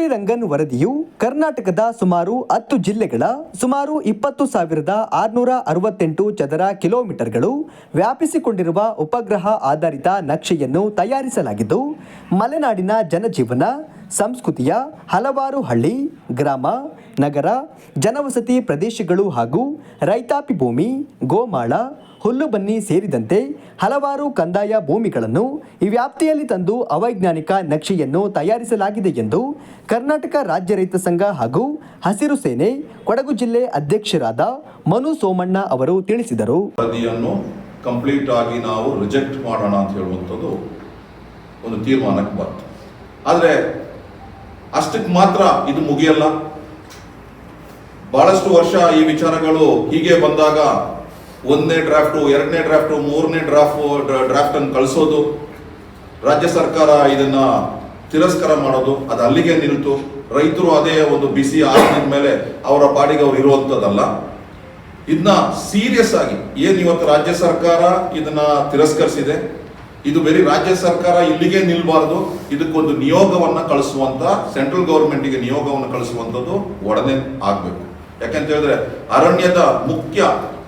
ಕಸ್ತೂರಿ ರಂಗನ್ ವರದಿಯು ಕರ್ನಾಟಕದ ಸುಮಾರು 10 ಜಿಲ್ಲೆಗಳ ಸುಮಾರು 20,668 ಚದರ ಕಿಲೋಮೀಟರ್ಗಳು ವ್ಯಾಪಿಸಿಕೊಂಡಿರುವ ಉಪಗ್ರಹ ಆಧಾರಿತ ನಕ್ಷೆಯನ್ನು ತಯಾರಿಸಲಾಗಿದ್ದು, ಮಲೆನಾಡಿನ ಜನಜೀವನ, ಸಂಸ್ಕೃತಿಯ ಹಲವಾರು ಹಳ್ಳಿ, ಗ್ರಾಮ, ನಗರ, ಜನವಸತಿ ಪ್ರದೇಶಗಳು ಹಾಗೂ ರೈತಾಪಿ ಭೂಮಿ, ಗೋಮಾಳ, ಹುಲ್ಲುಬನ್ನಿ ಸೇರಿದಂತೆ ಹಲವಾರು ಕಂದಾಯ ಭೂಮಿಗಳನ್ನು ಈ ವ್ಯಾಪ್ತಿಯಲ್ಲಿ ತಂದು ಅವೈಜ್ಞಾನಿಕ ನಕ್ಷೆಯನ್ನು ತಯಾರಿಸಲಾಗಿದೆ ಎಂದು ಕರ್ನಾಟಕ ರಾಜ್ಯ ರೈತ ಸಂಘ ಹಾಗೂ ಹಸಿರು ಸೇನೆ ಕೊಡಗು ಜಿಲ್ಲೆ ಅಧ್ಯಕ್ಷರಾದ ಮನು ಸೋಮಣ್ಣ ಅವರು ತಿಳಿಸಿದರು. ವರದಿಯನ್ನು ಕಂಪ್ಲೀಟ್ ಆಗಿ ನಾವು ರಿಜೆಕ್ಟ್ ಮಾಡೋಣ ಅಂತ ಹೇಳುವಂಥದ್ದು ಒಂದು ತೀರ್ಮಾನಕ್ಕೆ ಬಂತು. ಆದರೆ ಅಷ್ಟಕ್ಕೆ ಮಾತ್ರ ಇದು ಮುಗಿಯಲ್ಲ. ಬಹಳಷ್ಟು ವರ್ಷ ಈ ವಿಚಾರಗಳು ಹೀಗೆ ಬಂದಾಗ 1ನೇ ಡ್ರಾಫ್ಟು, 2ನೇ ಡ್ರಾಫ್ಟು, 3ನೇ ಡ್ರಾಫ್ಟ್ ಅನ್ನು ಕಳಿಸೋದು, ರಾಜ್ಯ ಸರ್ಕಾರ ಇದನ್ನ ತಿರಸ್ಕಾರ ಮಾಡೋದು, ಅದು ಅಲ್ಲಿಗೆ ನಿಲ್ತು. ರೈತರು ಅದೇ ಒಂದು ಬಿಸಿ ಆಗಿದ ಮೇಲೆ ಅವರ ಪಾಡಿಗೆ ಅವ್ರು ಇರುವಂಥದ್ದಲ್ಲ. ಇದನ್ನ ಸೀರಿಯಸ್ ಆಗಿ ಏನು ಇವತ್ತು ರಾಜ್ಯ ಸರ್ಕಾರ ಇದನ್ನ ತಿರಸ್ಕರಿಸಿದೆ, ಇದು ಬರೀ ರಾಜ್ಯ ಸರ್ಕಾರ ಇಲ್ಲಿಗೆ ನಿಲ್ಬಾರ್ದು, ಇದಕ್ಕೊಂದು ನಿಯೋಗವನ್ನ ಕಳಿಸುವಂತ, ಸೆಂಟ್ರಲ್ ಗೌರ್ಮೆಂಟ್ಗೆ ನಿಯೋಗವನ್ನು ಕಳಿಸುವಂಥದ್ದು ಒಡನೆ ಆಗ್ಬೇಕು. ಯಾಕಂತ ಹೇಳಿದ್ರೆ ಅರಣ್ಯದ ಮುಖ್ಯ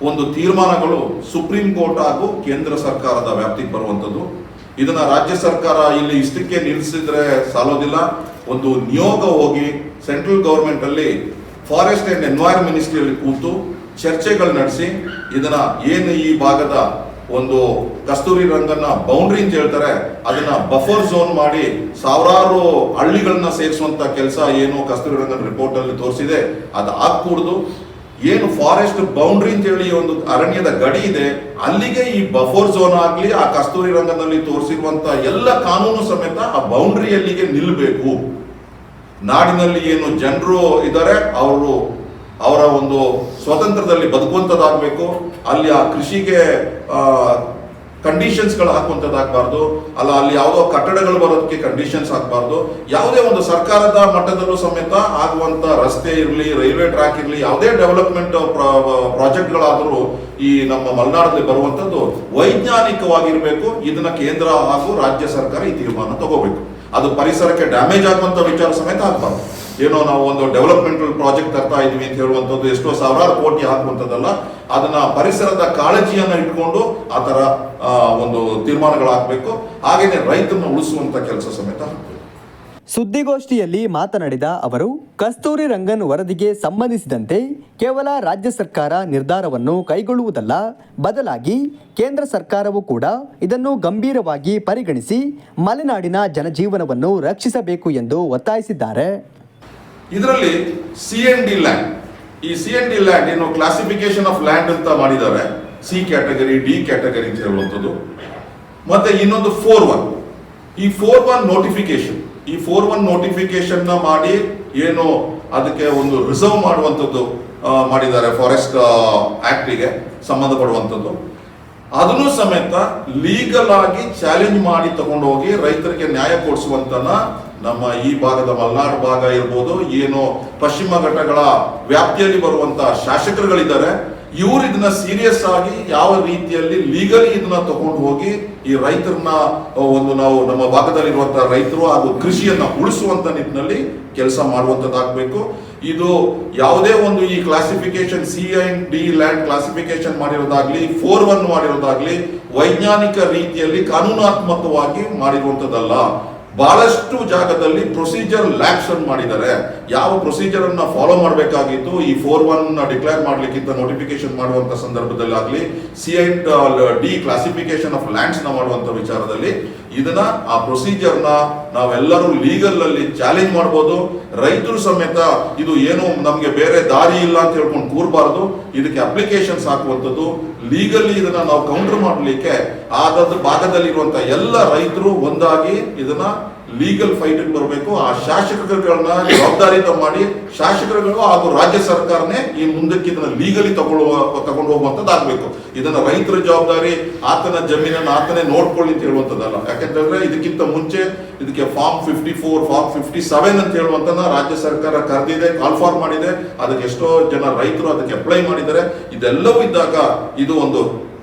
ಒಂದು ತೀರ್ಮಾನಗಳು ಸುಪ್ರೀಂ ಕೋರ್ಟ್ ಹಾಗೂ ಕೇಂದ್ರ ಸರ್ಕಾರದ ವ್ಯಾಪ್ತಿಗೆ ಬರುವಂಥದ್ದು. ಇದನ್ನ ರಾಜ್ಯ ಸರ್ಕಾರ ಇಲ್ಲಿ ಇಷ್ಟಕ್ಕೆ ನಿಲ್ಲಿಸಿದ್ರೆ ಸಾಲೋದಿಲ್ಲ. ಒಂದು ನಿಯೋಗ ಹೋಗಿ ಸೆಂಟ್ರಲ್ ಗೌರ್ಮೆಂಟ್ ಅಲ್ಲಿ ಫಾರೆಸ್ಟ್ ಅಂಡ್ ಎನ್ವೈರನ್ಮೆಂಟ್ ಮಿನಿಸ್ಟ್ರಿಯಲ್ಲಿ ಕೂತು ಚರ್ಚೆಗಳು ನಡೆಸಿ ಇದನ್ನ ಏನು ಈ ಭಾಗದ ಒಂದು ಕಸ್ತೂರಿ ರಂಗನ್ನ ಬೌಂಡ್ರಿ ಅಂತ ಹೇಳ್ತಾರೆ, ಅದನ್ನ ಬಫರ್ ಝೋನ್ ಮಾಡಿ ಸಾವಿರಾರು ಹಳ್ಳಿಗಳನ್ನ ಸೇರಿಸುವಂತ ಕೆಲಸ ಏನು ಕಸ್ತೂರಿ ರಂಗನ್ ರಿಪೋರ್ಟ್ ಅಲ್ಲಿ ತೋರಿಸಿದೆ ಅದು ಆಗ್ಕೂಡ್ದು. ಏನು ಫಾರೆಸ್ಟ್ ಬೌಂಡ್ರಿ ಅಂತ ಹೇಳಿ ಒಂದು ಅರಣ್ಯದ ಗಡಿ ಇದೆ, ಅಲ್ಲಿಗೆ ಈ ಬಫರ್ ಝೋನ್ ಆಗ್ಲಿ, ಆ ಕಸ್ತೂರಿ ರಂಗನಲ್ಲಿ ತೋರಿಸಿರುವಂತ ಎಲ್ಲ ಕಾನೂನು ಸಮೇತ ಆ ಬೌಂಡ್ರಿಯಲ್ಲಿಗೆ ನಿಲ್ಲಬೇಕು. ನಾಡಿನಲ್ಲಿ ಏನು ಜನರು ಇದ್ದಾರೆ ಅವರ ಒಂದು ಸ್ವತಂತ್ರದಲ್ಲಿ ಬದುಕುವಂಥದ್ದಾಗಬೇಕು. ಅಲ್ಲಿ ಆ ಕೃಷಿಗೆ ಕಂಡೀಷನ್ಸ್ಗಳು ಹಾಕುವಂಥದ್ದಾಗಬಾರ್ದು, ಅಲ್ಲಿ ಯಾವುದೋ ಕಟ್ಟಡಗಳು ಬರೋದಕ್ಕೆ ಕಂಡೀಷನ್ಸ್ ಹಾಕಬಾರ್ದು. ಯಾವುದೇ ಒಂದು ಸರ್ಕಾರದ ಮಟ್ಟದಲ್ಲೂ ಸಮೇತ ಆಗುವಂತ ರಸ್ತೆ ಇರಲಿ, ರೈಲ್ವೆ ಟ್ರ್ಯಾಕ್ ಇರಲಿ, ಯಾವುದೇ ಡೆವಲಪ್ಮೆಂಟ್ ಪ್ರಾಜೆಕ್ಟ್ಗಳಾದರೂ ಈ ನಮ್ಮ ಮಲೆನಾಡಲ್ಲಿ ಬರುವಂಥದ್ದು ವೈಜ್ಞಾನಿಕವಾಗಿರಬೇಕು. ಇದನ್ನ ಕೇಂದ್ರ ಹಾಗೂ ರಾಜ್ಯ ಸರ್ಕಾರ ಈ ತೀರ್ಮಾನ ತಗೋಬೇಕು. ಅದು ಪರಿಸರಕ್ಕೆ ಡ್ಯಾಮೇಜ್ ಆಗುವಂತ ವಿಚಾರ ಸಮೇತ ಆಗ್ಬಾರ್ದು. ಏನೋ ನಾವು ಒಂದು ಡೆವಲಪ್ಮೆಂಟಲ್ ಪ್ರಾಜೆಕ್ಟ್ ತರ್ತಾ ಇದೀವಿ ಅಂತ ಹೇಳುವಂಥದ್ದು ಎಷ್ಟೋ ಸಾವಿರಾರು ಕೋಟಿ ಹಾಕುವಂಥದ್ದಲ್ಲ, ಅದನ್ನ ಪರಿಸರದ ಕಾಳಜಿಯನ್ನ ಇಟ್ಕೊಂಡು ಆ ತರ ಒಂದು ತೀರ್ಮಾನಗಳಾಗಬೇಕು. ಹಾಗೇನೆ ರೈತರನ್ನ ಉಳಿಸುವಂತ ಕೆಲಸ ಸಮೇತ ಆಗಬೇಕು. ಸುದ್ದಿಗೋಷ್ಠಿಯಲ್ಲಿ ಮಾತನಾಡಿದ ಅವರು, ಕಸ್ತೂರಿ ರಂಗನ್ ವರದಿಗೆ ಸಂಬಂಧಿಸಿದಂತೆ ಕೇವಲ ರಾಜ್ಯ ಸರ್ಕಾರ ನಿರ್ಧಾರವನ್ನು ಕೈಗೊಳ್ಳುವುದಲ್ಲ, ಬದಲಾಗಿ ಕೇಂದ್ರ ಸರ್ಕಾರವು ಕೂಡ ಇದನ್ನು ಗಂಭೀರವಾಗಿ ಪರಿಗಣಿಸಿ ಮಲೆನಾಡಿನ ಜನಜೀವನವನ್ನು ರಕ್ಷಿಸಬೇಕು ಎಂದು ಒತ್ತಾಯಿಸಿದ್ದಾರೆ. ಇದರಲ್ಲಿ CND ಲ್ಯಾಂಡ್, ಈ CND ಲ್ಯಾಂಡ್ ಏನು ಕ್ಲಾಸಿಫಿಕೇಶನ್ ಆಫ್ ಲ್ಯಾಂಡ್ ಅಂತ ಮಾಡಿದ್ದಾರೆ, C ಕ್ಯಾಟಗರಿ, D ಕ್ಯಾಟಗರಿ ಅಂತ ಹೇಳುವಂಥದ್ದು. ಮತ್ತೆ ಇನ್ನೊಂದು 4.1, ಈ 4.1 ನೋಟಿಫಿಕೇಶನ್, ಈ 4.1 ನೋಟಿಫಿಕೇಶನ್ ನ ಮಾಡಿ ಏನು ಅದಕ್ಕೆ ಒಂದು ರಿಸರ್ವ್ ಮಾಡುವಂಥದ್ದು ಮಾಡಿದ್ದಾರೆ ಫಾರೆಸ್ಟ್ ಆಕ್ಟಿಗೆ ಸಂಬಂಧಪಡುವಂಥದ್ದು. ಅದನ್ನು ಸಮೇತ ಲೀಗಲ್ ಆಗಿ ಚಾಲೆಂಜ್ ಮಾಡಿ ತಗೊಂಡು ಹೋಗಿ ರೈತರಿಗೆ ನ್ಯಾಯ ಕೊಡಿಸುವಂತನ ನಮ್ಮ ಈ ಭಾಗದ ಮಲೆನಾಡು ಭಾಗ ಇರ್ಬೋದು, ಏನು ಪಶ್ಚಿಮ ಘಟ್ಟಗಳ ವ್ಯಾಪ್ತಿಯಲ್ಲಿ ಬರುವಂತ ಶಾಸಕರುಗಳಿದ್ದಾರೆ, ಇವರು ಇದನ್ನ ಸೀರಿಯಸ್ ಆಗಿ ಯಾವ ರೀತಿಯಲ್ಲಿ ಲೀಗಲಿ ಇದನ್ನ ತಗೊಂಡು ಹೋಗಿ ಈ ರೈತರನ್ನ ಒಂದು ನಾವು ನಮ್ಮ ಭಾಗದಲ್ಲಿರುವಂತಹ ರೈತರು ಹಾಗೂ ಕೃಷಿಯನ್ನ ಉಳಿಸುವಂತ ನಿಟ್ಟಿನಲ್ಲಿ ಕೆಲಸ ಮಾಡುವಂತದ್ದಾಗಬೇಕು. ಇದು ಯಾವುದೇ ಒಂದು ಈ ಕ್ಲಾಸಿಫಿಕೇಶನ್ CND ಲ್ಯಾಂಡ್ ಕ್ಲಾಸಿಫಿಕೇಶನ್ ಮಾಡಿರೋದಾಗ್ಲಿ, 4.1 ಮಾಡಿರೋದಾಗ್ಲಿ ವೈಜ್ಞಾನಿಕ ರೀತಿಯಲ್ಲಿ ಕಾನೂನಾತ್ಮಕವಾಗಿ ಮಾಡಿರುವಂತದ್ದಲ್ಲ. ಬಹಳಷ್ಟು ಜಾಗದಲ್ಲಿ ಪ್ರೊಸೀಜರ್ ಲ್ಯಾಪ್ಸ್ ಅನ್ನು ಮಾಡಿದ್ದಾರೆ. ಯಾವ ಪ್ರೊಸೀಜರ್ ಅನ್ನ ಫಾಲೋ ಮಾಡಬೇಕಾಗಿತ್ತು ಈ 4.1 ಡಿಕ್ಲೇರ್ ಮಾಡ್ಲಿಕ್ಕಿಂತ ನೋಟಿಫಿಕೇಶನ್ ಮಾಡುವಂತ ಸಂದರ್ಭದಲ್ಲಿ ಆಗಲಿ, CND ಕ್ಲಾಸಿಫಿಕೇಶನ್ ಆಫ್ ಲ್ಯಾಂಡ್ಸ್ ನ ಮಾಡುವಂತ ವಿಚಾರದಲ್ಲಿ ಇದನ್ನ ಆ ಪ್ರೊಸೀಜರ್ ನ ನಾವೆಲ್ಲರೂ ಲೀಗಲ್ ಅಲ್ಲಿ ಚಾಲೆಂಜ್ ಮಾಡಬಹುದು. ರೈತರು ಸಮೇತ ಇದು ಏನು ನಮ್ಗೆ ಬೇರೆ ದಾರಿ ಇಲ್ಲ ಅಂತ ಹೇಳ್ಕೊಂಡು ಕೂರಬಾರದು, ಇದಕ್ಕೆ ಅಪ್ಲಿಕೇಶನ್ಸ್ ಹಾಕುವಂಥದ್ದು, ಲೀಗಲಿ ಇದನ್ನ ನಾವು ಕೌಂಟರ್ ಮಾಡಲಿಕ್ಕೆ ಆದದ್ದು ಭಾಗದಲ್ಲಿರುವಂತ ಎಲ್ಲ ರೈತರು ಒಂದಾಗಿ ಇದನ್ನ ಲೀಗಲ್ ಫೈಟ್ ಬರಬೇಕು. ಆ ಶಾಸಕರುಗಳನ್ನ ಜವಾಬ್ದಾರಿತ ಮಾಡಿ ಶಾಸಕರುಗಳು ಹಾಗೂ ರಾಜ್ಯ ಸರ್ಕಾರನೇ ಈ ಮುಂದಕ್ಕೆ ಇದನ್ನ ಲೀಗಲಿ ತಗೊಂಡು ಹೋಗುವಂತದ್ದಾಗಬೇಕು. ಇದನ್ನ ರೈತರ ಜವಾಬ್ದಾರಿ, ಆತನ ಜಮೀನನ್ನು ಆತನೇ ನೋಡ್ಕೊಳ್ಳಿ ಅಂತ ಹೇಳುವಂತದ್ದಲ್ಲ. ಯಾಕಂತಂದ್ರೆ ಇದಕ್ಕಿಂತ ಮುಂಚೆ ಇದಕ್ಕೆ ಫಾರ್ಮ್ 54, ಫಾರ್ಮ್ 57 ಅಂತ ಹೇಳುವಂತ ರಾಜ್ಯ ಸರ್ಕಾರ ಕರೆದಿದೆ, ಕಾಲ್ ಫಾರ್ ಮಾಡಿದೆ. ಅದಕ್ಕೆ ಎಷ್ಟೋ ಜನ ರೈತರು ಅದಕ್ಕೆ ಅಪ್ಲೈ ಮಾಡಿದ್ದಾರೆ. ಇದೆಲ್ಲವೂ ಇದ್ದಾಗ ಇದು ಒಂದು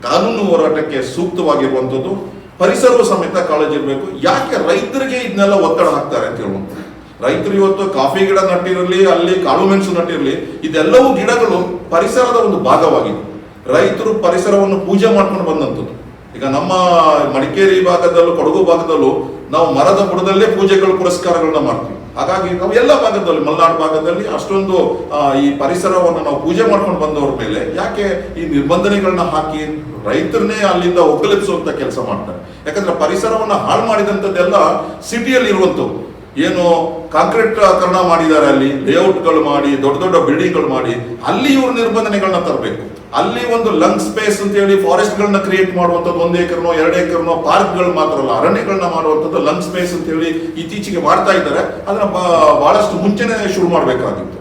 ಕಾನೂನು ಹೋರಾಟಕ್ಕೆ ಸೂಕ್ತವಾಗಿರುವಂತದ್ದು. ಪರಿಸರವೂ ಸಮೇತ ಕಾಳಜಿ ಇರಬೇಕು. ಯಾಕೆ ರೈತರಿಗೆ ಇದನ್ನೆಲ್ಲ ಒತ್ತಡ ಹಾಕ್ತಾರೆ ಅಂತ ಹೇಳುವಂಥದ್ದು, ರೈತರು ಇವತ್ತು ಕಾಫಿ ಗಿಡ ನಟ್ಟಿರಲಿ, ಅಲ್ಲಿ ಕಾಳು ಮೆಣಸು ನಟ್ಟಿರಲಿ, ಇದೆಲ್ಲವೂ ಗಿಡಗಳು ಪರಿಸರದ ಒಂದು ಭಾಗವಾಗಿದೆ. ರೈತರು ಪರಿಸರವನ್ನು ಪೂಜೆ ಮಾಡ್ಕೊಂಡು ಬಂದಂಥದ್ದು. ಈಗ ನಮ್ಮ ಮಡಿಕೇರಿ ಭಾಗದಲ್ಲೂ ಕೊಡಗು ಭಾಗದಲ್ಲೂ ನಾವು ಮರದ ಬುಡದಲ್ಲೇ ಪೂಜೆಗಳು ಪುರಸ್ಕಾರಗಳನ್ನ ಮಾಡ್ತೀವಿ. ಹಾಗಾಗಿ ನಾವು ಎಲ್ಲ ಭಾಗದಲ್ಲಿ, ಮಲೆನಾಡು ಭಾಗದಲ್ಲಿ ಅಷ್ಟೊಂದು ಈ ಪರಿಸರವನ್ನು ನಾವು ಪೂಜೆ ಮಾಡ್ಕೊಂಡು ಬಂದವ್ರ ಮೇಲೆ ಯಾಕೆ ಈ ನಿರ್ಬಂಧನೆಗಳನ್ನ ಹಾಕಿ ರೈತರನ್ನೇ ಅಲ್ಲಿಂದ ಒಕ್ಕಲಿಸುವಂತ ಕೆಲಸ ಮಾಡ್ತಾರೆ? ಯಾಕಂದ್ರೆ ಪರಿಸರವನ್ನ ಹಾಳು ಮಾಡಿದಂಥದ್ದೆಲ್ಲ ಸಿಟಿಯಲ್ಲಿ ಇರುವಂಥವು. ಏನು ಕಾಂಕ್ರೀಟೀಕರಣ ಮಾಡಿದ್ದಾರೆ, ಅಲ್ಲಿ ಲೇಔಟ್ಗಳು ಮಾಡಿ, ದೊಡ್ಡ ದೊಡ್ಡ ಬಿಲ್ಡಿಂಗ್ಗಳು ಮಾಡಿ, ಅಲ್ಲಿ ಇವರು ನಿರ್ಬಂಧನೆಗಳನ್ನ ತರಬೇಕು. ಅಲ್ಲಿ ಒಂದು ಲಂಗ್ ಸ್ಪೇಸ್ ಅಂತ ಹೇಳಿ ಫಾರೆಸ್ಟ್ ಗಳನ್ನ ಕ್ರಿಯೇಟ್ ಮಾಡುವಂಥದ್ದು, 1 ಎಕರ್ನೋ 2 ಎಕರ್ನೋ ಪಾರ್ಕ್ಗಳು ಮಾತ್ರ ಅಲ್ಲ, ಅರಣ್ಯಗಳನ್ನ ಮಾಡುವಂಥದ್ದು ಲಂಗ್ ಸ್ಪೇಸ್ ಅಂತ ಹೇಳಿ ಇತ್ತೀಚೆಗೆ ಮಾಡ್ತಾ ಇದ್ದಾರೆ. ಅದನ್ನ ಬಹಳಷ್ಟು ಮುಂಚೆನೆ ಶುರು ಮಾಡಬೇಕಾಗಿತ್ತು.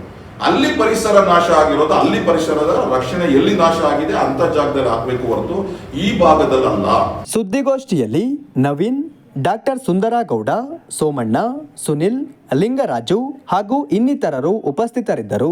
ಅಲ್ಲಿ ಪರಿಸರ ನಾಶ ಆಗಿರೋದು, ಅಲ್ಲಿ ಪರಿಸರದ ರಕ್ಷಣೆ ಎಲ್ಲಿ ನಾಶ ಆಗಿದೆ ಅಂತ ಜಾಗದಲ್ಲಿ ಹಾಕಬೇಕು ಹೊರತು ಈ ಭಾಗದಲ್ಲ. ಸುದ್ದಿಗೋಷ್ಠಿಯಲ್ಲಿ ನವೀನ್, ಡಾಕ್ಟರ್ ಸುಂದರಗೌಡ, ಸೋಮಣ್ಣ, ಸುನಿಲ್, ಲಿಂಗರಾಜು ಹಾಗೂ ಇನ್ನಿತರರು ಉಪಸ್ಥಿತರಿದ್ದರು.